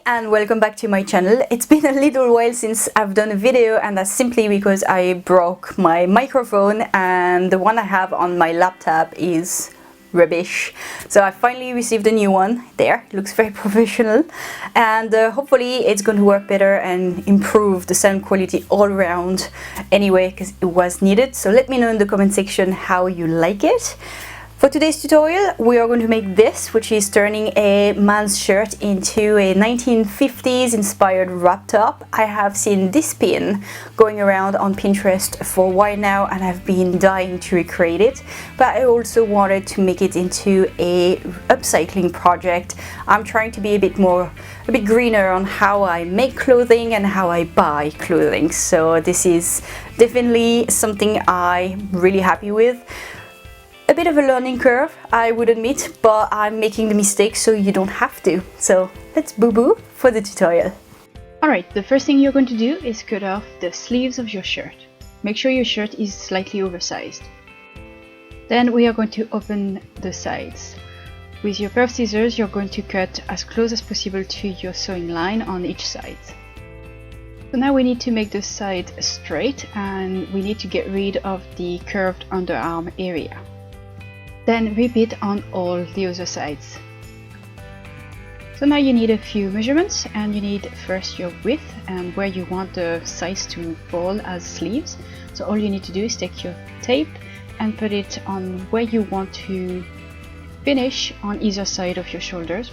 and welcome back to my channel. It's been a little while since I've done a video, and that's simply because I broke my microphone and the one I have on my laptop is rubbish. So I finally received a new one. There, it looks very professional, and hopefully it's going to work better and improve the sound quality all around anyway, because it was needed. So let me know in the comment section how you like it. For today's tutorial, we are going to make this, which is turning a man's shirt into a 1950s inspired wrap top. I have seen this pin going around on Pinterest for a while now, and I've been dying to recreate it, but I also wanted to make it into a upcycling project. I'm trying to be a bit greener on how I make clothing and how I buy clothing. So this is definitely something I'm really happy with. A bit of a learning curve, I would admit, but I'm making the mistake so you don't have to. So let's boo-boo for the tutorial. Alright, the first thing you're going to do is cut off the sleeves of your shirt. Make sure your shirt is slightly oversized. Then we are going to open the sides. With your pair of scissors, you're going to cut as close as possible to your sewing line on each side. So now we need to make the side straight, and we need to get rid of the curved underarm area. Then repeat on all the other sides. So now you need a few measurements, and you need first your width and where you want the sides to fall as sleeves. So all you need to do is take your tape and put it on where you want to finish on either side of your shoulders.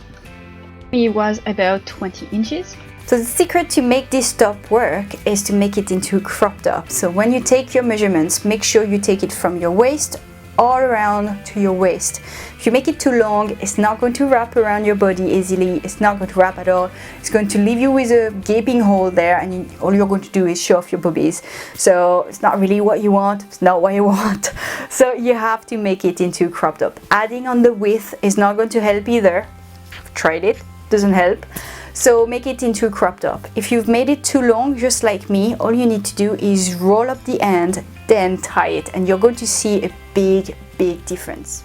It was about 20 inches. So the secret to make this top work is to make it into a crop top. So when you take your measurements, make sure you take it from your waist all around to your waist. If you make it too long, it's not going to wrap around your body easily. It's not going to wrap at all. It's going to leave you with a gaping hole there, and all you're going to do is show off your boobies. So it's not really what you want. It's not what you want. So you have to make it into a crop top. Adding on the width is not going to help either. I've tried it, doesn't help. So make it into a crop top. If you've made it too long, just like me, all you need to do is roll up the end, then tie it, and you're going to see a big difference.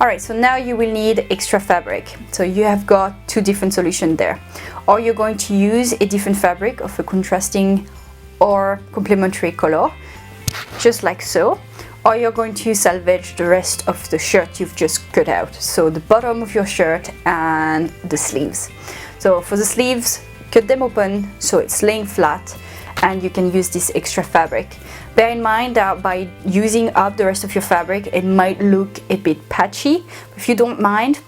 Alright, so now you will need extra fabric. So you have got two different solutions there. Or you're going to use a different fabric of a contrasting or complementary color, just like so. Or you're going to salvage the rest of the shirt you've just cut out. So the bottom of your shirt and the sleeves. So for the sleeves, cut them open so it's laying flat, and you can use this extra fabric. Bear in mind that by using up the rest of your fabric, it might look a bit patchy. If you don't mind,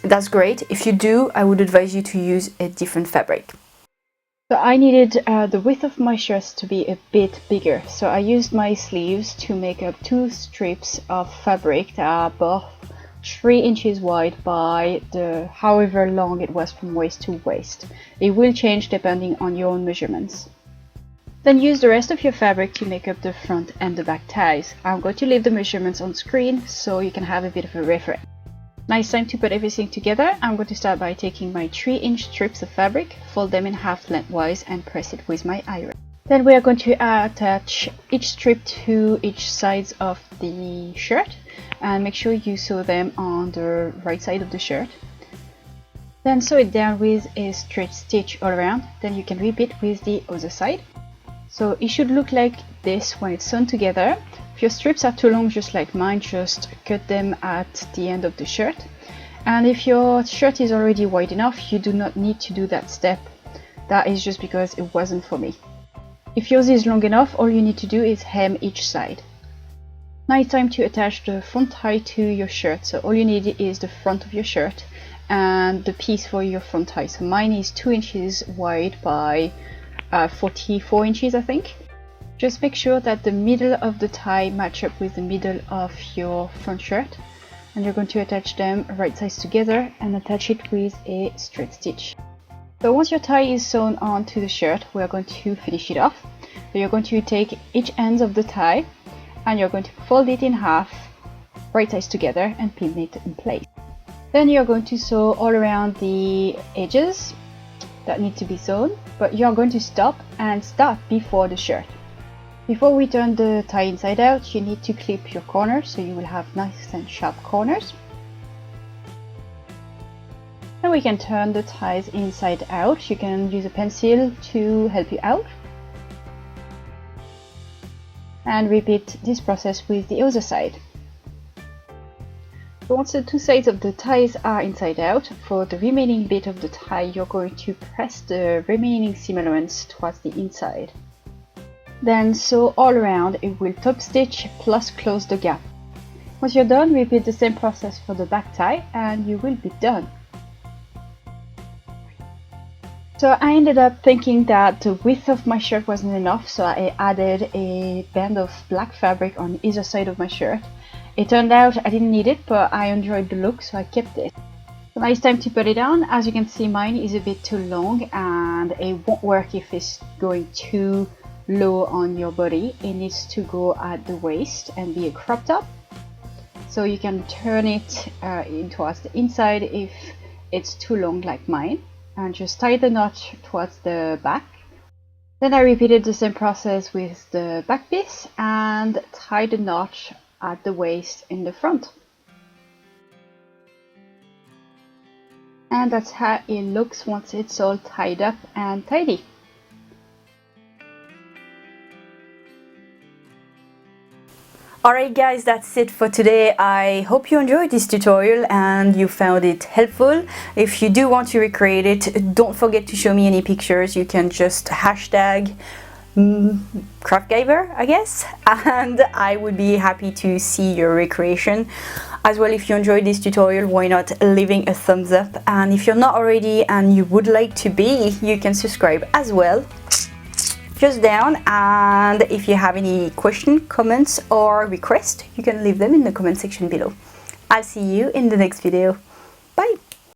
that's great. If you do, I would advise you to use a different fabric. So I needed the width of my shirts to be a bit bigger. So I used my sleeves to make up two strips of fabric that are both 3 inches wide by however long it was from waist to waist. It will change depending on your own measurements. Then use the rest of your fabric to make up the front and the back ties. I'm going to leave the measurements on screen so you can have a bit of a reference. Now it's time to put everything together. I'm going to start by taking my 3-inch strips of fabric, fold them in half lengthwise, and press it with my iron. Then we are going to attach each strip to each side of the shirt, and make sure you sew them on the right side of the shirt. Then sew it down with a straight stitch all around. Then you can repeat with the other side. So it should look like this when it's sewn together. If your strips are too long, just like mine, just cut them at the end of the shirt. And if your shirt is already wide enough, you do not need to do that step. That is just because it wasn't for me. If yours is long enough, all you need to do is hem each side. Now it's time to attach the front tie to your shirt. So all you need is the front of your shirt and the piece for your front tie. So mine is 2 inches wide by 44 inches, I think. Just make sure that the middle of the tie match up with the middle of your front shirt, and you're going to attach them right sides together and attach it with a straight stitch. So once your tie is sewn onto the shirt, we are going to finish it off. So you're going to take each end of the tie and you're going to fold it in half, right sides together, and pin it in place. Then you're going to sew all around the edges that need to be sewn, but you're going to stop and start before the shirt. Before we turn the tie inside out, you need to clip your corners so you will have nice and sharp corners. Then we can turn the ties inside out. You can use a pencil to help you out. And repeat this process with the other side. So once the two sides of the ties are inside out, for the remaining bit of the tie you're going to press the remaining seam allowance towards the inside. Then sew all around. It will top stitch plus close the gap. Once you're done, repeat the same process for the back tie and you will be done. So I ended up thinking that the width of my shirt wasn't enough, so I added a band of black fabric on either side of my shirt. It turned out I didn't need it, but I enjoyed the look, so I kept it. So now it's time to put it on. As you can see, mine is a bit too long and it won't work if it's going too low on your body. It needs to go at the waist and be a crop top. So you can turn it in towards the inside if it's too long like mine, and just tie the knot towards the back. Then I repeated the same process with the back piece and tied the knot at the waist in the front. And that's how it looks once it's all tied up and tidy. Alright guys, that's it for today. I hope you enjoyed this tutorial and you found it helpful. If you do want to recreate it, don't forget to show me any pictures. You can just hashtag Scrapbbok, I guess, and I would be happy to see your recreation. As well, if you enjoyed this tutorial, why not leaving a thumbs up? And if you're not already and you would like to be, you can subscribe as well. Just down, and if you have any question, comments or requests, you can leave them in the comment section below. I'll see you in the next video. Bye!